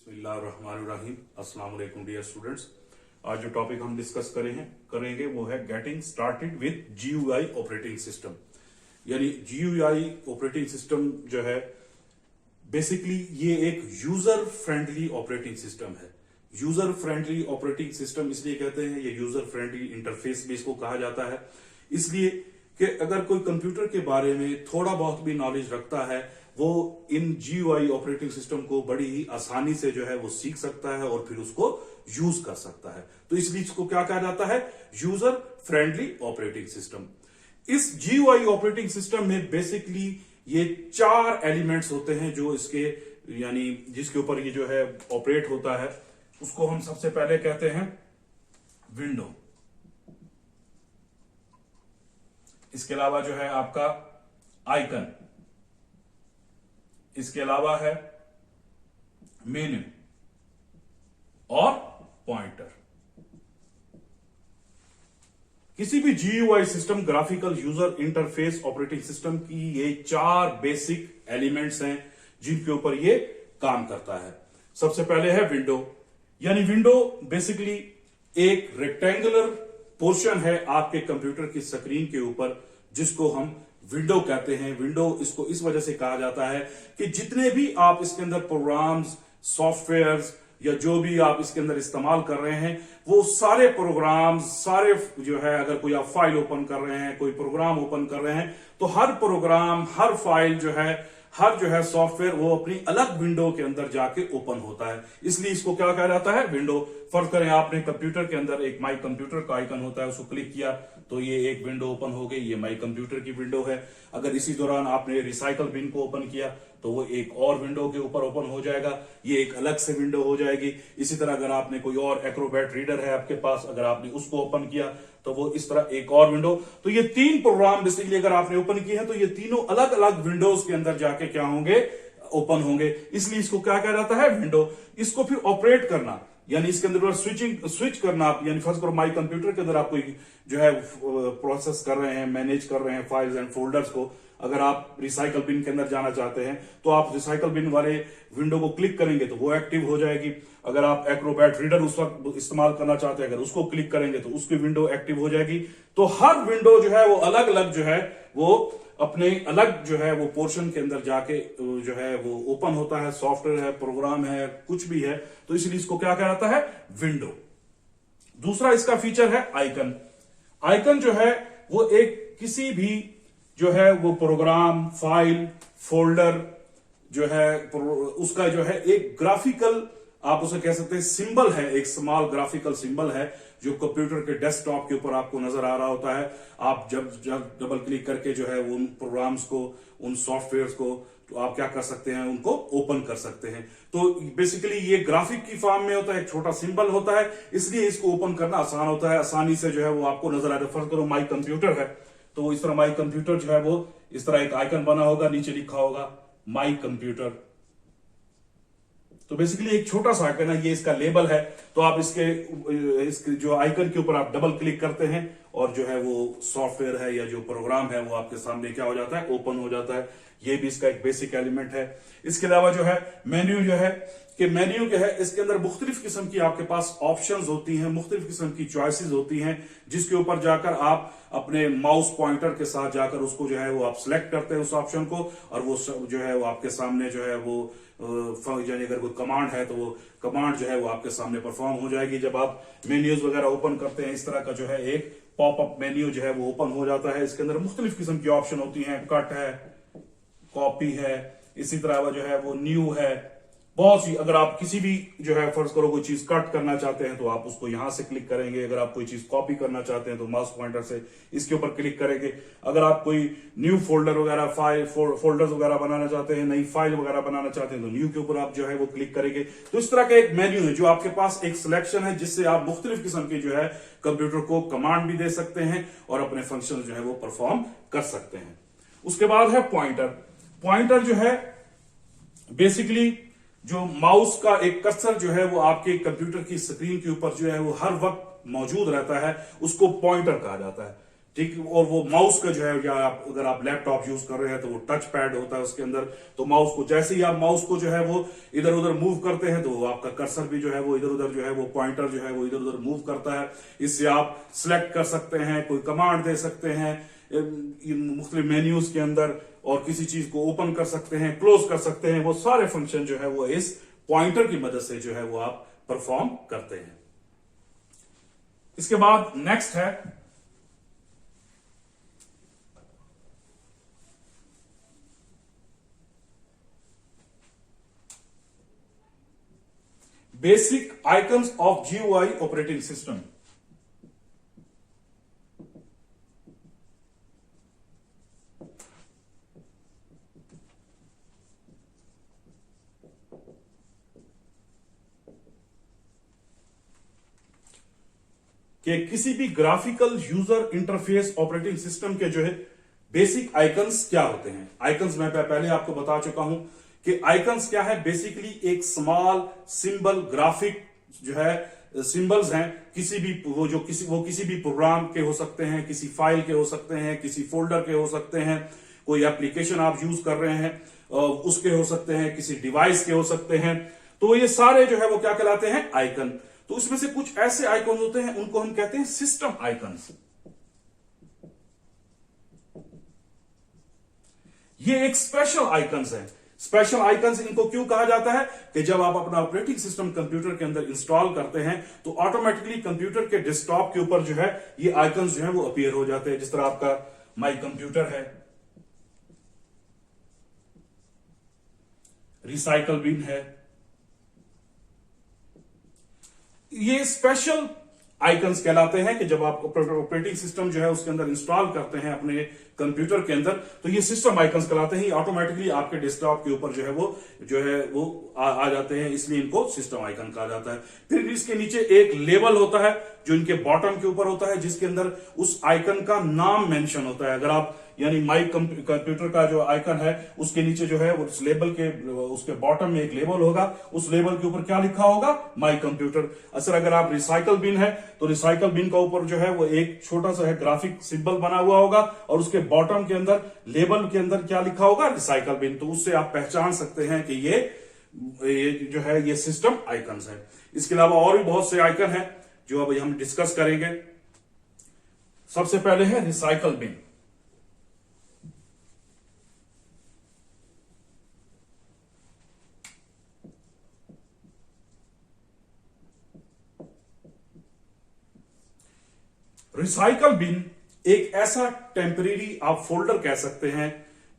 बिस्मिल्लाहिर्रहमानिर्रहीम। अस्सलाम वालेकुम डियर स्टूडेंट्स। आज जो टॉपिक हम डिस्कस करेंगे वो है getting started with GUI operating system. यानी जीयूआई ऑपरेटिंग सिस्टम जो है बेसिकली ये एक यूजर फ्रेंडली ऑपरेटिंग सिस्टम है। यूजर फ्रेंडली ऑपरेटिंग सिस्टम इसलिए कहते हैं, ये यूजर फ्रेंडली इंटरफेस भी इसको कहा जाता है, इसलिए कि अगर कोई कंप्यूटर के बारे में थोड़ा बहुत भी नॉलेज रखता है वो इन जीयूआई ऑपरेटिंग सिस्टम को बड़ी ही आसानी से जो है वो सीख सकता है और फिर उसको यूज कर सकता है। तो इसलिए इसको क्या कहा जाता है? User friendly operating system. इस जीयूआई ऑपरेटिंग सिस्टम में बेसिकली ये 4 एलिमेंट्स होते हैं जो इसके यानी जिसके ऊपर ये जो है ऑपरेट होता है। उसको हम सबसे पहले कहते हैं विंडो। इसके अलावा जो है आपका आइकन, इसके अलावा है मेन्यू और पॉइंटर। किसी भी GUI system, graphical user interface operating system की ये 4 बेसिक एलिमेंट्स हैं जिनके ऊपर ये काम करता है। सबसे पहले है विंडो। यानी विंडो बेसिकली एक रेक्टेंगुलर पोर्शन है आपके कंप्यूटर की स्क्रीन के ऊपर जिसको हम विंडो कहते हैं। विंडो इसको इस वजह से कहा जाता है कि जितने भी आप इसके अंदर प्रोग्राम्स, सॉफ्टवेयर्स या जो भी आप इसके अंदर इस्तेमाल कर रहे हैं वो सारे प्रोग्राम्स, सारे जो है अगर कोई आप फाइल ओपन कर रहे हैं, कोई प्रोग्राम ओपन कर रहे हैं तो हर प्रोग्राम, हर फाइल जो है, हर जो है सॉफ्टवेयर वो अपनी अलग विंडो के अंदर जाके ओपन होता है। इसलिए इसको क्या कहा जाता है? विंडो। फर्ज करें आपने कंप्यूटर के अंदर एक माई कंप्यूटर का आइकन होता है, उसको क्लिक किया तो ये एक विंडो ओपन हो गई, ये माई कंप्यूटर की विंडो है। अगर इसी दौरान आपने रिसाइकल बिन को ओपन किया तो वो एक और विंडो के ऊपर ओपन हो जाएगा, ये एक अलग से विंडो हो जाएगी। इसी तरह अगर आपने कोई और एक्रोबैट रीडर है आपके पास, अगर आपने उसको ओपन किया तो वो इस तरह एक और विंडो। तो ये 3 प्रोग्राम बेसिकली अगर आपने ओपन किए हैं तो ये तीनों अलग अलग विंडोज के अंदर जाके क्या होंगे? ओपन होंगे। इसलिए इसको क्या कहा जाता है? विंडो। इसको फिर ऑपरेट करना यानी इसके अंदर स्विच करना आप, यानी फर्स्ट करो माई कंप्यूटर के अंदर आप कोई जो है प्रोसेस कर रहे हैं, मैनेज कर रहे हैं फाइल्स एंड फोल्डर्स को। अगर आप रिसाइकल बिन के अंदर जाना चाहते हैं तो आप रिसाइकल बिन वाले विंडो को क्लिक करेंगे तो वो एक्टिव हो जाएगी। अगर आप एक्रोबैट रीडर उस वक्त इस्तेमाल करना चाहते हैं, अगर उसको क्लिक करेंगे तो उसकी विंडो एक्टिव हो जाएगी। तो हर विंडो जो है वो अलग अलग जो है वो अपने अलग जो है वो पोर्शन के अंदर जाके जो है वो ओपन होता है। सॉफ्टवेयर है, प्रोग्राम है, कुछ भी है, तो इसलिए इसको क्या कहा जाता है? विंडो। दूसरा इसका फीचर है आइकन। आइकन जो है वो एक किसी भी जो है वो प्रोग्राम, फाइल, फोल्डर जो है उसका जो है एक ग्राफिकल, आप उसे कह सकते हैं सिंबल है, एक स्मॉल ग्राफिकल सिंबल है जो कंप्यूटर के डेस्कटॉप के ऊपर आपको नजर आ रहा होता है। आप जब डबल क्लिक करके जो है उन प्रोग्राम्स को, उन सॉफ्टवेयर को तो आप क्या कर सकते हैं? उनको ओपन कर सकते हैं। तो बेसिकली ये ग्राफिक की फॉर्म में होता है, एक छोटा सिंबल होता है, इसलिए इसको ओपन करना आसान होता है। आसानी से जो है वो आपको नजर आ रहा है। फर्ज करो माई कंप्यूटर है तो इस तरह माई कंप्यूटर जो है वो इस तरह एक आइकन बना होगा, नीचे लिखा होगा माई कंप्यूटर। तो बेसिकली एक छोटा सा आइकन है, ये इसका लेबल है। तो आप इसके जो आइकन के ऊपर आप डबल क्लिक करते हैं और जो है वो सॉफ्टवेयर है या जो प्रोग्राम है वो आपके सामने क्या हो जाता है? ओपन हो जाता है। ये भी इसका एक बेसिक एलिमेंट है। इसके अलावा जो है मेन्यू जो है कि मेन्यू क्या है, इसके अंदर मुख्तलिफ किस्म की आपके पास ऑप्शंस होती हैं, मुख्तलिफ किस्म की चॉइसेस होती हैं जिसके ऊपर जाकर आप अपने माउस पॉइंटर के साथ जाकर उसको जो है वो आप सिलेक्ट करते हैं उस ऑप्शन को, और वो जो है वो आपके सामने जो है वो यानी अगर कोई कमांड है तो वो कमांड जो है वो आपके सामने परफॉर्म हो जाएगी। जब आप मेन्यूज वगैरह ओपन करते हैं इस तरह का जो है एक पॉपअप मेन्यू जो है वो ओपन हो जाता है। इसके अंदर मुख्तलिफ किस्म की ऑप्शन होती हैं, कट है, कॉपी है, इसी तरह जो है वो न्यू है, बहुत सी। अगर आप किसी भी जो है फर्ज करो कोई चीज कट करना चाहते हैं तो आप उसको यहां से क्लिक करेंगे। अगर आप कोई चीज कॉपी करना चाहते हैं तो माउस पॉइंटर से इसके ऊपर क्लिक करेंगे। अगर आप कोई न्यू फोल्डर वगैरह फोल्डर्स वगैरह बनाना चाहते हैं, नई फाइल वगैरह बनाना चाहते हैं तो न्यू के ऊपर आप जो है वो क्लिक करेंगे। तो इस तरह का एक मेन्यू है जो आपके पास एक सिलेक्शन है जिससे आप मुख्तलिफ किस्म की जो है कंप्यूटर को कमांड भी दे सकते हैं और अपने फंक्शन जो है वो परफॉर्म कर सकते हैं। उसके बाद है पॉइंटर। पॉइंटर जो है बेसिकली जो माउस का एक कर्सर जो है वो आपके कंप्यूटर की स्क्रीन के ऊपर जो है वो हर वक्त मौजूद रहता है, उसको पॉइंटर कहा जाता है। ठीक। और वो माउस का जो है, या अगर आप लैपटॉप यूज कर रहे हैं तो वो टच पैड होता है उसके अंदर, तो माउस को जैसे ही आप माउस को जो है वो इधर उधर मूव करते हैं तो आपका कर्सर भी जो है वो इधर उधर जो है वो पॉइंटर जो है वो इधर उधर मूव करता है। इससे आप सिलेक्ट कर सकते हैं, कोई कमांड दे सकते हैं मुख्तलिफ मेन्यूज के अंदर, और किसी चीज को ओपन कर सकते हैं, क्लोज कर सकते हैं। वो सारे फंक्शन जो है वो इस पॉइंटर की मदद से जो है वो आप परफॉर्म करते हैं। इसके बाद नेक्स्ट है basic icons of GUI operating system. कि किसी भी graphical user interface operating system के जो है बेसिक आइकन्स क्या होते हैं। आइकन्स मैं पहले आपको बता चुका हूं कि आइकन्स क्या है। बेसिकली एक स्मॉल सिंबल ग्राफिक जो है सिंबल्स हैं, किसी भी वो किसी भी प्रोग्राम के हो सकते हैं, किसी फाइल के हो सकते हैं, किसी फोल्डर के हो सकते हैं, कोई एप्लीकेशन आप यूज कर रहे हैं उसके हो सकते हैं, किसी डिवाइस के हो सकते हैं। तो ये सारे जो है वो क्या कहलाते हैं, आइकन। तो इसमें से कुछ ऐसे आइकन होते हैं उनको हम कहते हैं सिस्टम आइकन्स। ये एक स्पेशल आइकन्स है। स्पेशल आइकन्स इनको क्यों कहा जाता है कि जब आप अपना ऑपरेटिंग सिस्टम कंप्यूटर के अंदर इंस्टॉल करते हैं तो ऑटोमेटिकली कंप्यूटर के डेस्कटॉप के ऊपर जो है ये आइकन्स जो है वो अपीयर हो जाते हैं। जिस तरह आपका माई कंप्यूटर है, रिसाइकल बिन है, ये स्पेशल आइकन्स कहलाते हैं कि जब आप ऑपरेटिंग सिस्टम जो है उसके अंदर इंस्टॉल करते हैं अपने कंप्यूटर के अंदर तो ये सिस्टम आइकन्स कहलाते हैं। ऑटोमेटिकली आपके डेस्कटॉप के ऊपर जो है वो आ जाते हैं, इसलिए इनको सिस्टम आइकन कहा जाता है। फिर इसके नीचे एक लेबल होता है जो इनके बॉटम के ऊपर होता है, जिसके अंदर उस आइकन का नाम मेंशन होता है। अगर आप यानी माई कंप्यूटर का जो आइकन है उसके नीचे जो है उस लेबल के उसके बॉटम में एक लेबल होगा, उस लेबल के ऊपर क्या लिखा होगा, माई कंप्यूटर। अगर आप रिसाइकल बिन है तो रिसाइकल बिन का ऊपर जो है वो एक छोटा सा है ग्राफिक सिंबल बना हुआ होगा और उसके बॉटम के अंदर लेबल के अंदर क्या लिखा होगा, रिसाइकल बिन। तो उससे आप पहचान सकते हैं कि ये जो है ये सिस्टम आइकन्स है। इसके अलावा और भी बहुत से आइकन है जो अभी हम डिस्कस करेंगे। सबसे पहले है रिसाइकल बिन। रिसाइकल बिन एक ऐसा टेम्परेरी आप फोल्डर कह सकते हैं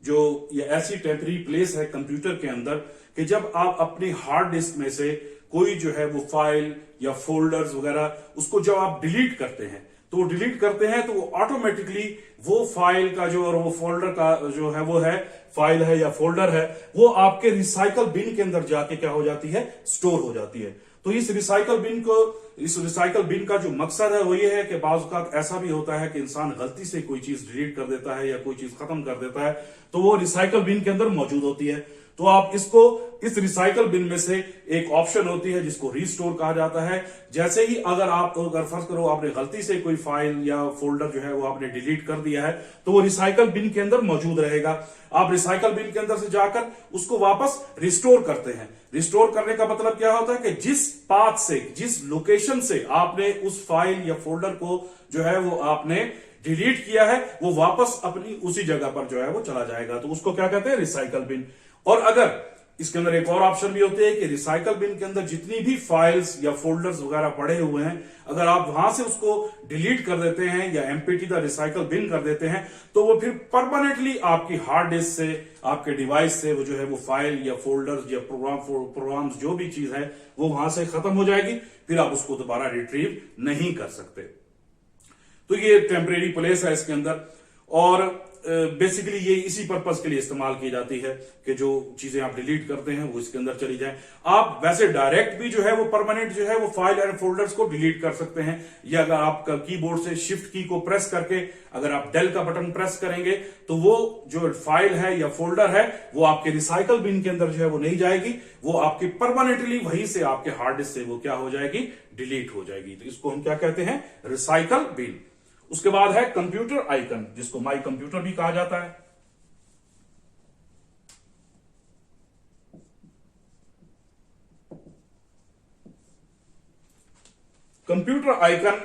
जो ये ऐसी टेम्परेरी प्लेस है कंप्यूटर के अंदर कि जब आप अपनी हार्ड डिस्क में से कोई जो है वो फाइल या फोल्डर्स वगैरह उसको जब आप डिलीट करते हैं तो डिलीट करते हैं तो वो ऑटोमेटिकली वो फाइल का जो और वो फोल्डर का जो है वो है फाइल है या फोल्डर है वो आपके रिसाइकल बिन के अंदर जाके क्या हो जाती है, स्टोर हो जाती है। तो इस रिसाइकल बिन का जो मकसद है वो ये है कि बाज़ औक़ात ऐसा भी होता है कि इंसान गलती से कोई चीज डिलीट कर देता है या कोई चीज खत्म कर देता है तो वो रिसाइकल बिन के अंदर मौजूद होती है। तो आप इस रिसाइकल बिन में से एक ऑप्शन होती है जिसको रीस्टोर कहा जाता है। जैसे ही अगर फर्ज करो आपने गलती से कोई फाइल या फोल्डर जो है वो आपने डिलीट कर दिया है तो वो रिसाइकल बिन के अंदर मौजूद रहेगा। आप रिसाइकल बिन के अंदर से जाकर उसको वापस रिस्टोर करते हैं। रिस्टोर करने का मतलब क्या होता है कि जिस पाथ से, जिस लोकेशन से आपने उस फाइल या फोल्डर को जो है वो आपने डिलीट किया है वो वापस अपनी उसी जगह पर जो है वो चला जाएगा। तो उसको क्या कहते हैं, रिसाइकल बिन। और अगर इसके अंदर एक और ऑप्शन भी होते हैं कि रिसाइकल बिन के अंदर जितनी भी फाइल्स या फोल्डर्स वगैरह पड़े हुए हैं अगर आप वहां से उसको डिलीट कर देते हैं या एमपीटी द रिसाइकल बिन कर देते हैं तो वो फिर परमानेंटली आपकी हार्ड डिस्क से, आपके डिवाइस से वो जो है वो फाइल या फोल्डर्स या प्रोग्राम्स जो भी चीज है वो वहां से खत्म हो जाएगी, फिर आप उसको दोबारा रिट्रीव नहीं कर सकते। तो ये टेम्परेरी प्लेस है इसके अंदर और बेसिकली ये इसी पर्पस के लिए इस्तेमाल की जाती है कि जो चीजें आप डिलीट करते हैं वो इसके अंदर चली जाएं। आप वैसे डायरेक्ट भी जो है वो परमानेंट जो है वो फाइल एंड फोल्डर्स को डिलीट कर सकते हैं, या अगर आप कीबोर्ड से शिफ्ट की को प्रेस करके अगर आप डेल का बटन प्रेस करेंगे तो वो जो फाइल है या फोल्डर है वो आपके रिसाइकल बिन के अंदर जो है वो नहीं जाएगी, वो आपकी परमानेंटली वहीं से आपके हार्ड डिस्क से वो क्या हो जाएगी, डिलीट हो जाएगी। तो इसको हम क्या कहते हैं, रिसाइकल बिन। उसके बाद है कंप्यूटर आइकन, जिसको माई कंप्यूटर भी कहा जाता है। कंप्यूटर आइकन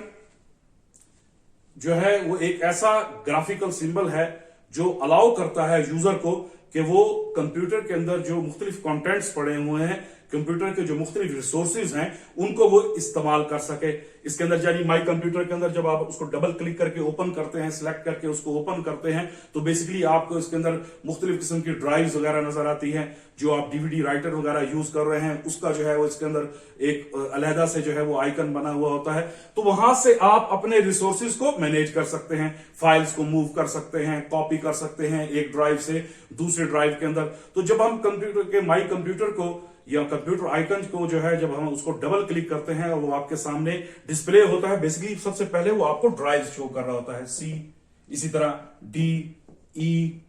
जो है वो एक ऐसा ग्राफिकल सिंबल है जो अलाउ करता है यूजर को कि वो कंप्यूटर के अंदर जो मुख्तलिफ कंटेंट्स पड़े हुए हैं, कंप्यूटर के जो मुख्तलिफ रिसोर्सेज हैं, उनको वो इस्तेमाल कर सके। इसके अंदर यानी माई कंप्यूटर के अंदर जब आप उसको डबल क्लिक करके ओपन करते हैं, सिलेक्ट करके उसको ओपन करते हैं, तो बेसिकली आपको इसके अंदर मुख्तलिफ किस्म की ड्राइव्स वगैरह नजर आती हैं। जो आप डीवीडी राइटर वगैरह यूज कर रहे हैं, उसका जो है वो इसके अंदर एक अलहदा से जो है वो आइकन बना हुआ होता है। तो वहां से आप अपने रिसोर्सेज को मैनेज कर सकते हैं, फाइल्स को मूव कर सकते हैं, कॉपी कर सकते हैं एक ड्राइव से दूसरे ड्राइव के अंदर। तो जब हम कंप्यूटर के माई कंप्यूटर को या कंप्यूटर आइकन को जो है जब हम उसको डबल क्लिक करते हैं और वो आपके सामने डिस्प्ले होता है, बेसिकली सबसे पहले वो आपको ड्राइव शो कर रहा होता है, सी, इसी तरह डी, ई,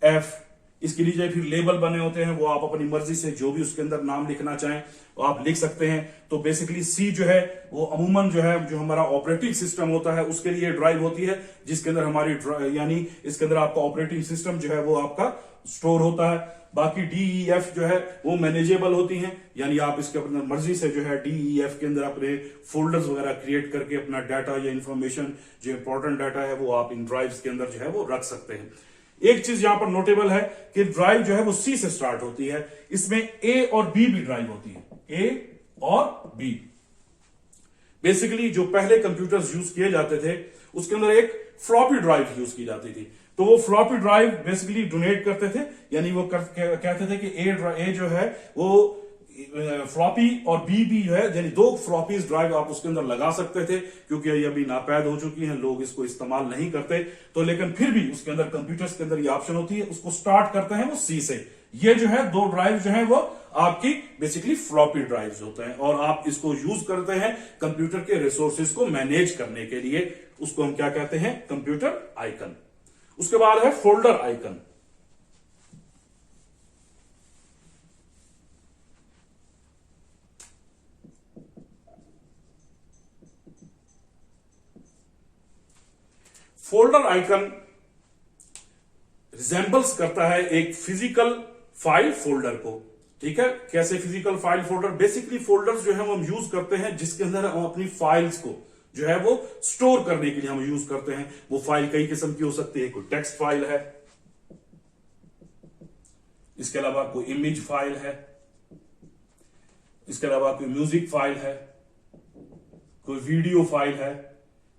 एफ। इसके लिए फिर लेबल बने होते हैं, वो आप अपनी मर्जी से जो भी उसके अंदर नाम लिखना चाहें वो आप लिख सकते हैं। तो बेसिकली सी जो है वो अमूमन जो है जो हमारा ऑपरेटिंग सिस्टम होता है उसके लिए ड्राइव होती है, जिसके अंदर हमारी यानी इसके अंदर आपका ऑपरेटिंग सिस्टम जो है वो आपका स्टोर होता है। बाकी डी, ई, एफ जो है वो मैनेजेबल होती हैं, यानी आप इसके अपने मर्जी से जो है डी, ई, एफ के अंदर अपने फोल्डर्स वगैरह क्रिएट करके अपना डाटा या इंफॉर्मेशन जो इंपॉर्टेंट डाटा है वो आप इन ड्राइव्स के अंदर जो है वो रख सकते हैं। एक चीज यहां पर नोटेबल है कि ड्राइव जो है वो सी से स्टार्ट होती है, इसमें ए और बी भी ड्राइव होती है, ए और बी। बेसिकली जो पहले कंप्यूटर्स यूज किए जाते थे उसके अंदर एक फ्लॉपी ड्राइव यूज की जाती थी। तो वो फ्लॉपी ड्राइव बेसिकली डोनेट करते थे, यानी वो कहते थे कि ए जो है वो फ्लॉपी और बी भी जो है, यानी दो फ्लॉपीज ड्राइव आप उसके अंदर लगा सकते थे, क्योंकि ये अभी नापैद हो चुकी हैं, लोग इसको इस्तेमाल नहीं करते। तो लेकिन फिर भी उसके अंदर कंप्यूटर्स के अंदर ये ऑप्शन होती है, उसको स्टार्ट करते हैं वो सी से। ये जो है दो ड्राइव जो है वो आपकी बेसिकली फ्लॉपी ड्राइव्स होते हैं और आप इसको यूज करते हैं कंप्यूटर के रिसोर्सेज को मैनेज करने के लिए। उसको हम क्या कहते हैं? Computer icon. उसके बाद है folder icon. Folder icon resembles करता है एक फिजिकल फाइल फोल्डर को। ठीक है, कैसे physical file folder? Basically folders जो है वो हम यूज करते हैं जिसके अंदर हम अपनी फाइल्स को जो है वो स्टोर करने के लिए हम यूज करते हैं। वो फाइल कई किस्म की हो सकती है, कोई टेक्स्ट फाइल है, इसके अलावा कोई इमेज फाइल है, इसके अलावा कोई म्यूजिक फाइल है, कोई वीडियो फाइल है।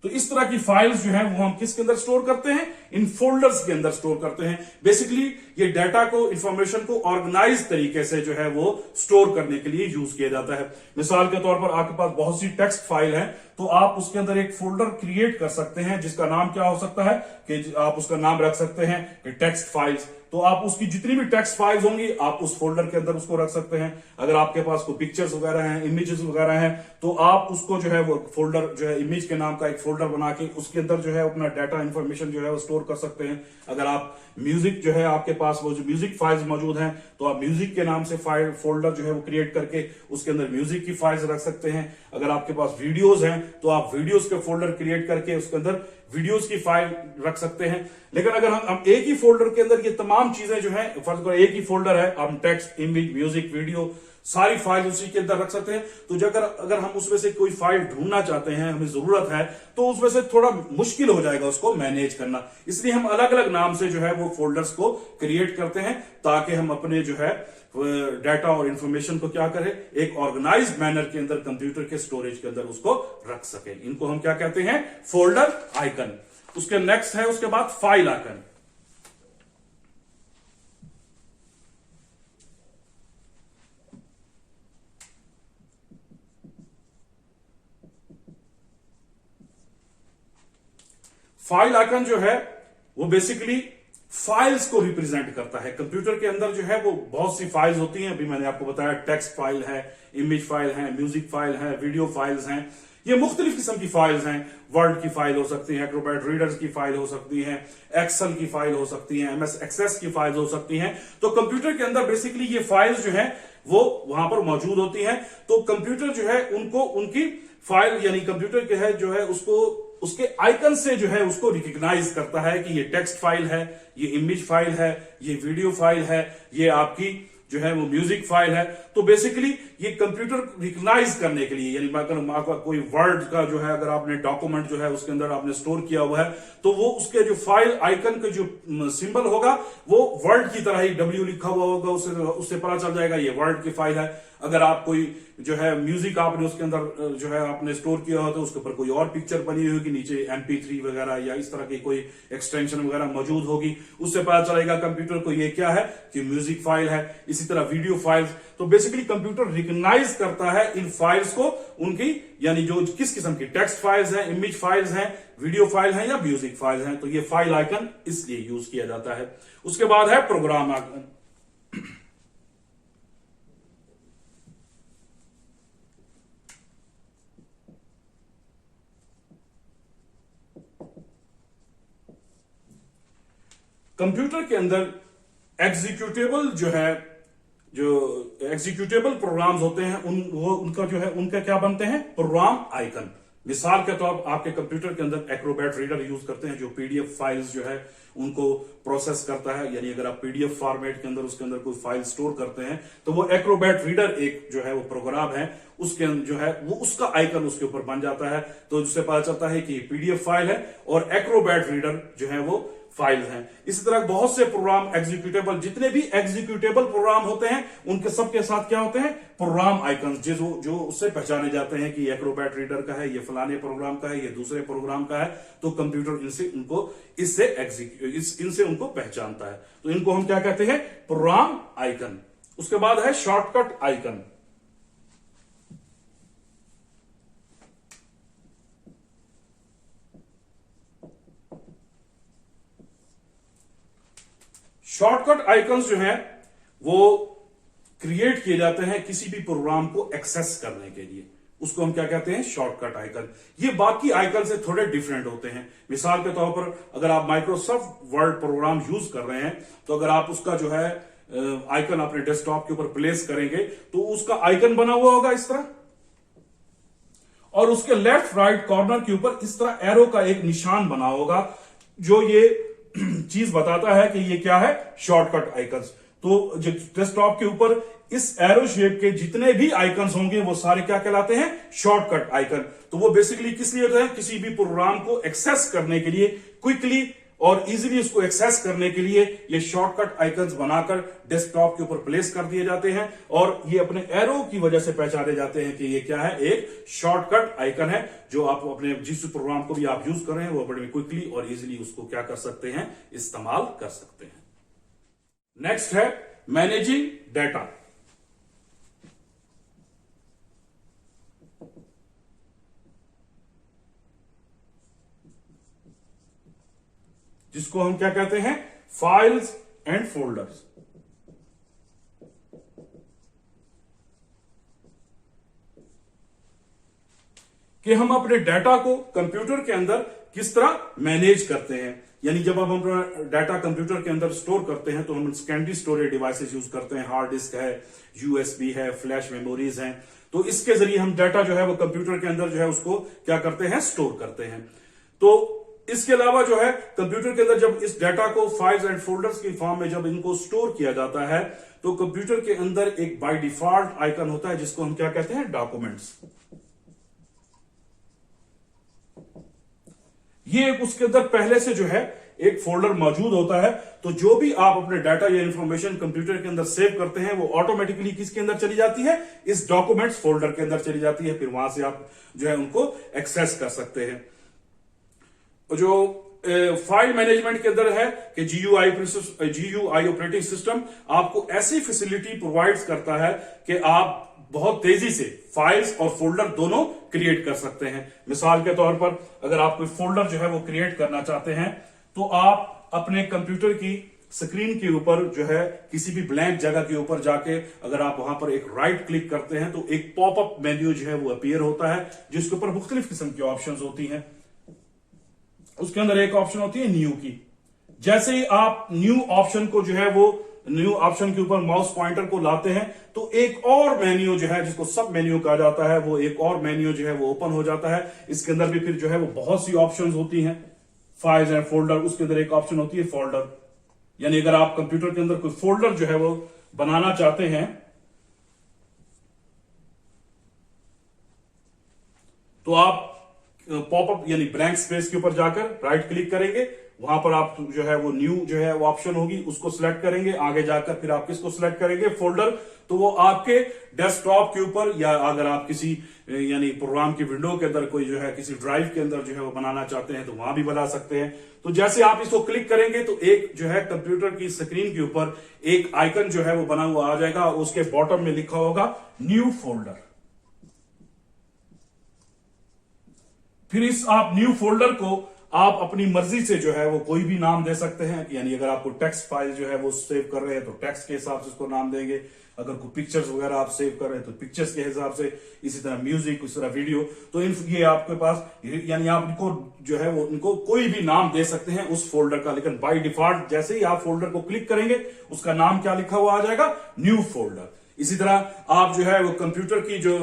तो इस तरह की फाइल्स जो है वो हम किसके अंदर स्टोर करते हैं? इन फोल्डर्स के अंदर स्टोर करते हैं। बेसिकली ये डाटा को, इंफॉर्मेशन को ऑर्गेनाइज तरीके से जो है वो स्टोर करने के लिए यूज किया जाता है। मिसाल के तौर पर आपके पास बहुत सी टेक्स्ट फाइल है, तो आप उसके अंदर एक फोल्डर क्रिएट कर सकते हैं जिसका नाम क्या हो सकता है कि आप उसका नाम रख सकते हैं कि टेक्स्ट फाइल्स। तो आप उसकी जितनी भी टेक्स्ट फाइल्स होंगी आप उस फोल्डर के अंदर उसको रख सकते हैं। अगर आपके पास कोई पिक्चर्स वगैरह हैं, इमेजेस वगैरह हैं, तो आप उसको जो है वो फोल्डर जो है इमेज के नाम का एक फोल्डर बना के उसके अंदर जो है अपना डाटा इंफॉर्मेशन जो है वो स्टोर कर सकते हैं। अगर आप म्यूजिक जो है आपके पास वो जो म्यूजिक फाइल्स मौजूद हैं, तो आप म्यूजिक के नाम से फाइल फोल्डर जो है वो क्रिएट करके उसके अंदर म्यूजिक की फाइल्स रख सकते हैं। अगर आपके पास वीडियोस हैं तो आप वीडियोस के फोल्डर क्रिएट करके उसके अंदर वीडियोस की फाइल रख सकते हैं। लेकिन अगर हम एक ही फोल्डर के अंदर ये तमाम चीजें जो है, फर्ज करो एक ही फोल्डर है, हम टेक्स्ट, इमेज, म्यूजिक, वीडियो सारी फाइल उसी के अंदर रख सकते हैं। तो अगर हम उसमें से कोई फाइल ढूंढना चाहते हैं, हमें जरूरत है, तो उसमें से थोड़ा मुश्किल हो जाएगा उसको मैनेज करना। इसलिए हम अलग अलग नाम से जो है वो फोल्डर्स को क्रिएट करते हैं ताकि हम अपने जो है डाटा और इंफॉर्मेशन को क्या करें, एक ऑर्गेनाइज्ड मैनर के अंदर कंप्यूटर के स्टोरेज के अंदर उसको रख सकें। इनको हम क्या कहते हैं? Folder icon. उसके नेक्स्ट है उसके बाद फाइल आइकन। फाइल आइकन जो है वो बेसिकली फाइल्स को रिप्रेजेंट करता है। कंप्यूटर के अंदर जो है वो बहुत सी फाइल्स होती हैं, अभी मैंने आपको बताया टेक्स्ट फाइल है, इमेज फाइल है, म्यूजिक फाइल है, वीडियो फाइल्स हैं। ये मुख्तलिफ किस्म की फाइल्स हैं। वर्ड की फाइल हो सकती है, एक्रोबैट रीडर्स की फाइल हो सकती है, एक्सेल की फाइल हो सकती है, MS एक्सेस की फाइल्स हो सकती हैं। तो कंप्यूटर के अंदर बेसिकली ये फाइल्स जो है वो वहां पर मौजूद होती हैं। तो कंप्यूटर जो है उनको उनकी फाइल यानी कंप्यूटर के है जो है उसको उसके आइकन से जो है उसको रिकॉग्नाइज करता है कि ये टेक्स्ट फाइल है, ये इमेज फाइल है, ये वीडियो फाइल है, ये आपकी जो है वो म्यूजिक फाइल है। तो बेसिकली ये कंप्यूटर रिकॉग्नाइज करने के लिए, यानी अगर कोई वर्ड का जो है अगर आपने डॉक्यूमेंट जो है उसके अंदर आपने स्टोर किया हुआ है, तो वो उसके जो फाइल आइकन का जो सिंबल होगा वो वर्ड की तरह ही डब्ल्यू लिखा हुआ होगा, उससे पता चल जाएगा ये वर्ड की फाइल है। अगर आप कोई जो है म्यूजिक आपने उसके अंदर जो है आपने स्टोर किया हो तो उसके ऊपर कोई और पिक्चर बनी हुई होगी, नीचे MP3 वगैरह या इस तरह की कोई एक्सटेंशन वगैरह मौजूद होगी, उससे पता चलेगा कंप्यूटर को ये क्या है कि म्यूजिक फाइल है। इसी तरह वीडियो फाइल्स, तो बेसिकली कंप्यूटर रिकॉग्नाइज करता है इन फाइल्स को, उनकी यानी जो किस किस्म की टेक्स्ट फाइल्स हैं, इमेज फाइल्स हैं, वीडियो फाइल हैं या म्यूजिक फाइल्स हैं। तो ये फाइल आइकन इसलिए यूज किया जाता है। उसके बाद है प्रोग्राम आइकन। कंप्यूटर के अंदर एग्जीक्यूटेबल जो है, जो एग्जीक्यूटेबल प्रोग्राम्स होते हैं उनका जो है उनका क्या बनते हैं, प्रोग्राम आइकन। मिसाल के तौर पर आपके कंप्यूटर के अंदर एक्रोबैट रीडर यूज करते हैं जो पीडीएफ फाइल्स जो है उनको प्रोसेस करता है। यानी अगर आप पीडीएफ फॉर्मेट के अंदर उसके अंदर कोई फाइल स्टोर करते हैं तो वो एक्रोबैट रीडर एक जो है वो प्रोग्राम है, उसके जो है वो उसका आइकन उसके ऊपर बन जाता है। तो जिससे पता चलता है कि पीडीएफ फाइल है और एक्रोबैट रीडर जो है वो फाइल हैं। इसी तरह बहुत से प्रोग्राम एग्जीक्यूटेबल, जितने भी एग्जीक्यूटेबल प्रोग्राम होते हैं उनके सबके साथ क्या होते हैं, प्रोग्राम आइकन्स, जो उससे पहचाने जाते हैं कि एक्रोबैट रीडर का है, ये फलाने प्रोग्राम का है, ये दूसरे प्रोग्राम का है। तो कंप्यूटर इनसे उनको पहचानता है। तो इनको हम क्या कहते हैं, प्रोग्राम आइकन। उसके बाद है शॉर्टकट आइकन। शॉर्टकट आइकन्स जो हैं वो क्रिएट किए जाते हैं किसी भी प्रोग्राम को एक्सेस करने के लिए, उसको हम क्या कहते हैं, शॉर्टकट आइकन। ये बाकी आइकन से थोड़े डिफरेंट होते हैं। मिसाल के तौर पर अगर आप माइक्रोसॉफ्ट वर्ड प्रोग्राम यूज कर रहे हैं तो अगर आप उसका जो है आइकन अपने डेस्कटॉप के ऊपर प्लेस करेंगे तो उसका आइकन बना हुआ होगा इस तरह, और उसके लेफ्ट राइट कॉर्नर के ऊपर इस तरह एरो का एक निशान बना होगा जो ये चीज बताता है कि ये क्या है, शॉर्टकट आइकन्स। तो डेस्कटॉप के ऊपर इस एरो शेप के जितने भी आइकन्स होंगे वो सारे क्या कहलाते हैं, शॉर्टकट आइकन। तो वो बेसिकली किस लिए होता है, किसी भी प्रोग्राम को एक्सेस करने के लिए, क्विकली और इजीली उसको एक्सेस करने के लिए ये शॉर्टकट आइकन्स बनाकर डेस्कटॉप के ऊपर प्लेस कर दिए जाते हैं और ये अपने एरो की वजह से पहचाने जाते हैं कि ये क्या है, एक शॉर्टकट आइकन है जो आप अपने जिस प्रोग्राम को भी आप यूज कर रहे हैं वो बड़े क्विकली और इजीली उसको क्या कर सकते हैं, इस्तेमाल कर सकते हैं। नेक्स्ट है मैनेजिंग डाटा। जिसको हम क्या कहते हैं, फाइल्स एंड फोल्डर्स। कि हम अपने डाटा को कंप्यूटर के अंदर किस तरह मैनेज करते हैं। यानी जब हम अपना डाटा कंप्यूटर के अंदर स्टोर करते हैं तो हम सेकेंडरी स्टोरेज डिवाइसेस यूज करते हैं, हार्ड डिस्क है, यूएसबी है, फ्लैश मेमोरीज हैं। तो इसके जरिए हम डाटा जो है वो कंप्यूटर के अंदर जो है उसको क्या करते हैं, स्टोर करते हैं। तो इसके अलावा जो है कंप्यूटर के अंदर जब इस डाटा को फाइल्स एंड फोल्डर्स की फॉर्म में जब इनको स्टोर किया जाता है तो कंप्यूटर के अंदर एक बाय डिफॉल्ट आइकन होता है जिसको हम क्या कहते हैं, डॉक्यूमेंट्स। ये उसके अंदर पहले से जो है एक फोल्डर मौजूद होता है। तो जो भी आप अपने डाटा या इंफॉर्मेशन कंप्यूटर के अंदर सेव करते हैं वो ऑटोमेटिकली किसके अंदर चली जाती है, इस डॉक्यूमेंट्स फोल्डर के अंदर चली जाती है। फिर वहां से आप जो है उनको एक्सेस कर सकते हैं। जो फाइल मैनेजमेंट के अंदर है कि GUI ऑपरेटिंग सिस्टम आपको ऐसी फैसिलिटी प्रोवाइड्स करता है कि आप बहुत तेजी से फाइल्स और फोल्डर दोनों क्रिएट कर सकते हैं। मिसाल के तौर पर अगर आप कोई फोल्डर जो है वो क्रिएट करना चाहते हैं तो आप अपने कंप्यूटर की स्क्रीन के ऊपर जो है किसी भी ब्लैंक जगह के ऊपर जाके अगर आप वहां पर एक राइट क्लिक करते हैं तो एक पॉपअप मेन्यू जो है वो अपीयर होता है जिसके ऊपर मुख्तलिफ किस्म की ऑप्शंस होती हैं। उसके अंदर एक ऑप्शन होती है न्यू की। जैसे ही आप न्यू ऑप्शन को जो है वो न्यू ऑप्शन के ऊपर माउस पॉइंटर को लाते हैं तो एक और मेन्यू जो है जिसको सब मेन्यू कहा जाता है, वो एक और मेन्यू जो है वो ओपन हो जाता है। इसके अंदर भी फिर जो है वो बहुत सी ऑप्शंस होती हैं, फाइल्स एंड फोल्डर, उसके अंदर एक ऑप्शन होती है फोल्डर, यानी अगर आप कंप्यूटर के अंदर कोई फोल्डर जो है वो बनाना चाहते हैं तो आप पॉपअप यानी ब्लैंक स्पेस के ऊपर जाकर राइट क्लिक करेंगे, वहां पर आप जो है वो न्यू जो है वो ऑप्शन होगी उसको सिलेक्ट करेंगे, आगे जाकर फिर आप किसको सिलेक्ट करेंगे, फोल्डर। तो वो आपके डेस्कटॉप के ऊपर या अगर आप किसी यानी प्रोग्राम की विंडो के अंदर कोई जो है किसी ड्राइव के अंदर जो है वो बनाना चाहते हैं तो वहां भी बना सकते हैं। तो जैसे आप इसको क्लिक करेंगे तो एक जो है कंप्यूटर की स्क्रीन के ऊपर एक आइकन जो है वो बना हुआ आ जाएगा और उसके बॉटम में लिखा होगा न्यू फोल्डर। फिर इस आप न्यू फोल्डर को आप अपनी मर्जी से जो है वो कोई भी नाम दे सकते हैं, यानी अगर आपको टेक्स्ट फाइल जो है वो सेव कर रहे हैं तो टेक्स्ट के हिसाब से उसको नाम देंगे, अगर कोई पिक्चर्स वगैरह आप सेव कर रहे हैं तो पिक्चर्स के हिसाब से, इसी तरह म्यूजिक, इस तरह वीडियो, तो ये आपके पास यानी आप इनको जो है वो उनको कोई भी नाम दे सकते हैं उस फोल्डर का। लेकिन बाय डिफॉल्ट जैसे ही आप फोल्डर को क्लिक करेंगे उसका नाम क्या लिखा हुआ आ जाएगा, न्यू फोल्डर। इसी तरह आप जो है वो कंप्यूटर की जो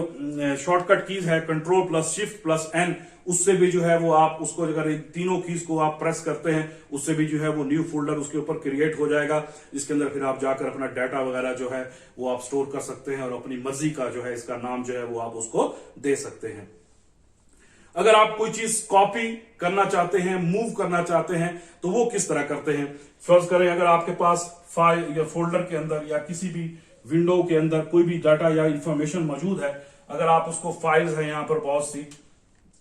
शॉर्टकट कीज है control plus shift plus N, उससे भी जो है वो आप उसको अगर तीनों कीज को आप प्रेस करते हैं उससे भी जो है वो न्यू फोल्डर उसके ऊपर क्रिएट हो जाएगा, जिसके अंदर फिर आप जाकर अपना डाटा वगैरह जो है वो आप स्टोर कर सकते हैं और अपनी मर्जी का जो है इसका नाम जो है वो आप उसको दे सकते हैं। अगर आप कोई चीज कॉपी करना चाहते हैं, मूव करना चाहते हैं तो वो किस तरह करते हैं। फर्ज करें अगर आपके पास फाइल या फोल्डर के अंदर या किसी भी विंडो के अंदर कोई भी डाटा या इंफॉर्मेशन मौजूद है, अगर आप उसको फाइल्स है यहां पर बहुत सी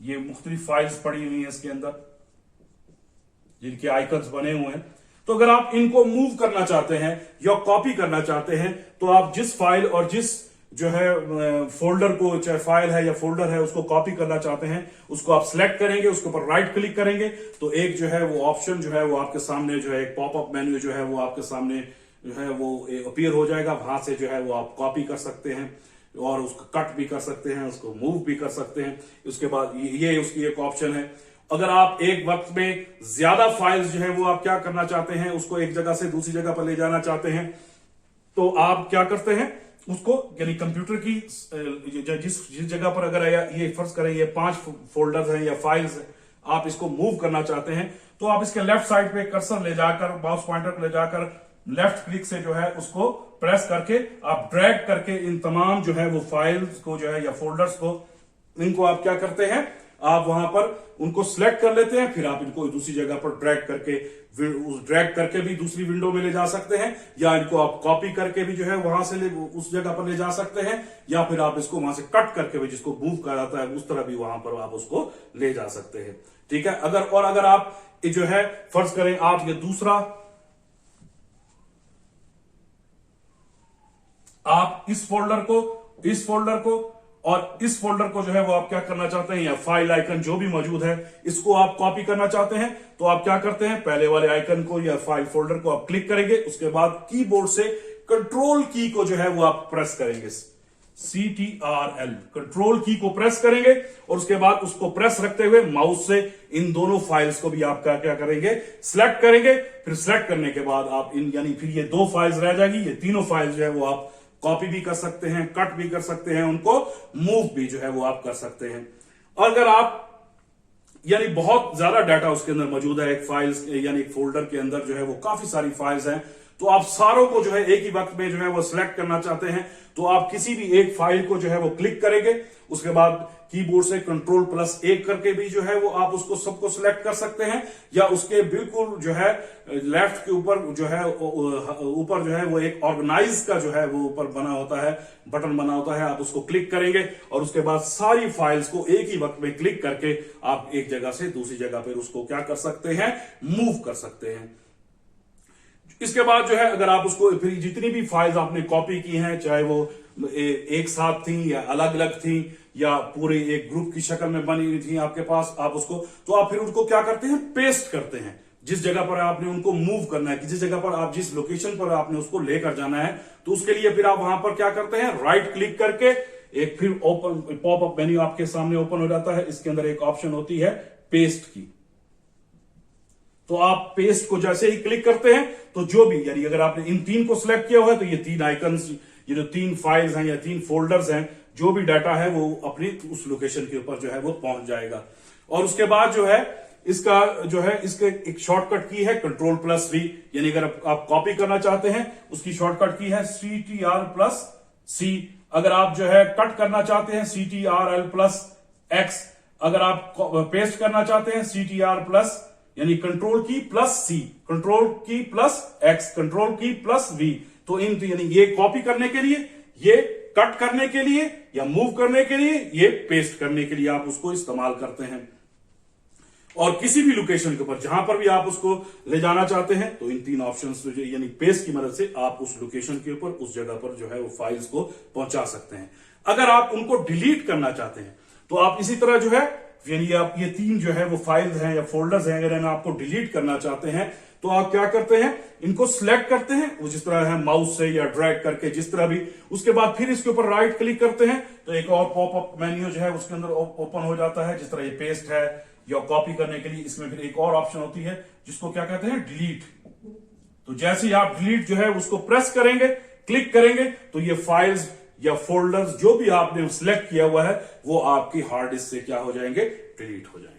ये मुख्तलिफ फाइल्स पड़ी हुई हैं इसके अंदर जिनके आइकन्स बने हुए हैं, तो अगर आप इनको मूव करना चाहते हैं या कॉपी करना चाहते हैं तो आप जिस फाइल और जिस जो है फोल्डर को, चाहे फाइल है या फोल्डर है, उसको कॉपी करना चाहते हैं उसको आप सिलेक्ट करेंगे, उसके ऊपर राइट क्लिक करेंगे तो एक जो है वो ऑप्शन जो है वो आपके सामने जो है एक पॉपअप मेन्यू जो है वो आपके सामने जो है वो अपीयर हो जाएगा। वहां से जो है वो आप कॉपी कर सकते हैं और उसको कट भी कर सकते हैं, उसको मूव भी कर सकते हैं। उसके बाद ये उसकी एक ऑप्शन है। अगर आप एक वक्त में ज्यादा फाइल्स जो है वो आप क्या करना चाहते हैं, उसको एक जगह से दूसरी जगह पर ले जाना चाहते हैं तो आप क्या करते हैं उसको, यानी कंप्यूटर की जिस जगह पर अगर ये फर्ज करें ये 5 फोल्डर्स हैं या फाइल्स हैं, आप इसको मूव करना चाहते हैं तो आप इसके लेफ्ट साइड पे कर्सर ले जाकर माउस पॉइंटर को ले जाकर लेफ्ट क्लिक से जो है उसको प्रेस करके आप ड्रैग करके इन तमाम जो है वो फाइल्स को जो है या फोल्डर्स को, इनको आप क्या करते हैं, आप वहां पर उनको सिलेक्ट कर लेते हैं, फिर आप इनको दूसरी जगह पर ड्रैग करके भी दूसरी विंडो में ले जा सकते हैं, या इनको आप कॉपी करके भी जो है वहां से उस जगह पर ले जा सकते हैं, या फिर आप इसको वहां से कट करके भी, जिसको मूव कहा जाता है उस तरह भी वहां पर आप उसको ले जा सकते हैं। ठीक है। अगर आप जो है फर्ज करें आप ये दूसरा, आप इस फोल्डर को और इस फोल्डर को जो है वो आप क्या करना चाहते हैं, या फाइल आइकन जो भी मौजूद है इसको आप कॉपी करना चाहते हैं तो आप क्या करते हैं, पहले वाले आइकन को या फाइल फोल्डर को आप क्लिक करेंगे, उसके बाद कीबोर्ड से कंट्रोल की को जो है वो आप प्रेस करेंगे, CTRL कंट्रोल की को प्रेस करेंगे और उसके बाद उसको प्रेस रखते हुए माउस से इन दोनों फाइल्स को भी आप क्या करेंगे, सिलेक्ट करेंगे। फिर सिलेक्ट करने के बाद आप यानी फिर ये 2 फाइल्स रह जाएगी, ये तीनों फाइल्स जो है वो आप कॉपी भी कर सकते हैं, कट भी कर सकते हैं, उनको मूव भी जो है वो आप कर सकते हैं। अगर आप यानी बहुत ज्यादा डाटा उसके अंदर मौजूद है, एक फाइल्स यानी एक फोल्डर के अंदर जो है वो काफी सारी फाइल्स हैं, तो आप सारों को जो है एक ही वक्त में जो है वो सिलेक्ट करना चाहते हैं तो आप किसी भी एक फाइल को जो है वो क्लिक करेंगे, उसके बाद कीबोर्ड से कंट्रोल+1 करके भी जो है वो आप उसको सबको सिलेक्ट कर सकते हैं, या उसके बिल्कुल जो है लेफ्ट के ऊपर जो है ऊपर जो है वो एक ऑर्गेनाइज का जो है वो ऊपर बना होता है, बटन बना होता है, आप उसको क्लिक करेंगे और उसके बाद सारी फाइल्स को एक ही वक्त में क्लिक करके आप एक जगह से दूसरी जगह पर उसको क्या कर सकते हैं, मूव कर सकते हैं। इसके बाद जो है अगर आप उसको फिर जितनी भी फाइल्स आपने कॉपी की हैं, चाहे वो एक साथ थी या अलग अलग थी या पूरे एक ग्रुप की शक्ल में बनी हुई थी आपके पास, आप उसको तो आप फिर उनको क्या करते हैं, पेस्ट करते हैं। जिस जगह पर आपने उनको मूव करना है, जिस जगह पर आप जिस लोकेशन पर आपने उसको लेकर जाना है, तो उसके लिए फिर आप वहां पर क्या करते हैं, राइट क्लिक करके एक फिर ओपन पॉपअप मेन्यू आपके सामने ओपन हो जाता है। इसके अंदर एक ऑप्शन होती है पेस्ट की, तो आप पेस्ट को जैसे ही क्लिक करते हैं तो जो भी, यानी अगर आपने इन 3 को सिलेक्ट किया हुआ है तो ये 3 आइकन्स, ये जो 3 फाइल्स हैं या 3 फोल्डर्स हैं, जो भी डाटा है वो अपनी उस लोकेशन के ऊपर जो है वो पहुंच जाएगा। और उसके बाद जो है इसका इसके एक शॉर्टकट की है Ctrl+V, यानी अगर आप कॉपी करना चाहते हैं उसकी शॉर्टकट की है Ctrl+C। अगर आप जो है कट करना चाहते हैं Ctrl+X। अगर आप पेस्ट करना चाहते हैं Ctrl+, यानी कंट्रोल की +C, कंट्रोल की +X, कंट्रोल की +V। तो यानी ये कॉपी करने के लिए, ये कट करने के लिए या मूव करने के लिए, ये पेस्ट करने के लिए आप उसको इस्तेमाल करते हैं। और किसी भी लोकेशन के ऊपर जहां पर भी आप उसको ले जाना चाहते हैं तो इन 3 ऑप्शंस यानी पेस्ट की मदद से आप उस लोकेशन के ऊपर, उस जगह पर जो है वो फाइल्स को पहुंचा सकते हैं। अगर आप उनको डिलीट करना चाहते हैं तो आप इसी तरह जो है, यानी आप ये 3 जो है वो फाइल्स हैं या फोल्डर्स हैं, अगर आपको डिलीट करना चाहते हैं तो आप क्या करते हैं, इनको सिलेक्ट करते हैं, वो जिस तरह है माउस से या ड्रैग करके जिस तरह भी, उसके बाद फिर इसके ऊपर राइट क्लिक करते हैं तो एक और पॉपअप मेन्यू जो है उसके अंदर ओपन हो जाता है। जिस तरह ये पेस्ट है या कॉपी करने के लिए इसमें फिर एक और ऑप्शन होती है जिसको क्या कहते हैं, डिलीट। तो जैसे ही आप डिलीट जो है उसको प्रेस करेंगे, क्लिक करेंगे तो ये फाइल्स या फोल्डर्स जो भी आपने सिलेक्ट किया हुआ है वो आपकी हार्ड डिस्क से क्या हो जाएंगे, डिलीट हो जाएंगे।